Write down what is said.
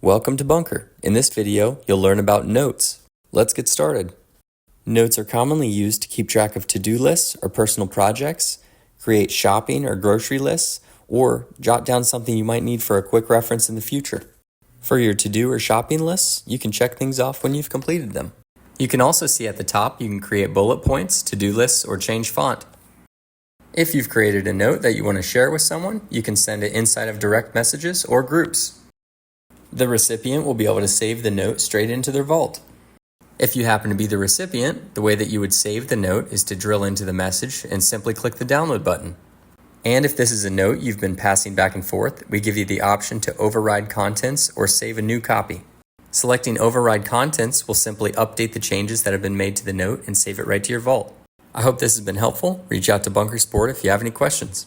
Welcome to Bunker. In this video, you'll learn about notes. Let's get started. Notes are commonly used to keep track of to-do lists or personal projects, create shopping or grocery lists, or jot down something you might need for a quick reference in the future. For your to-do or shopping lists, you can check things off when you've completed them. You can also see at the top you can create bullet points, to-do lists, or change font. If you've created a note that you want to share with someone, you can send it inside of direct messages or groups. The recipient will be able to save the note straight into their vault. If you happen to be the recipient, the way that you would save the note is to drill into the message and simply click the download button. And if this is a note you've been passing back and forth, we give you the option to override contents or save a new copy. Selecting override contents will simply update the changes that have been made to the note and save it right to your vault. I hope this has been helpful. Reach out to Bunker Sport if you have any questions.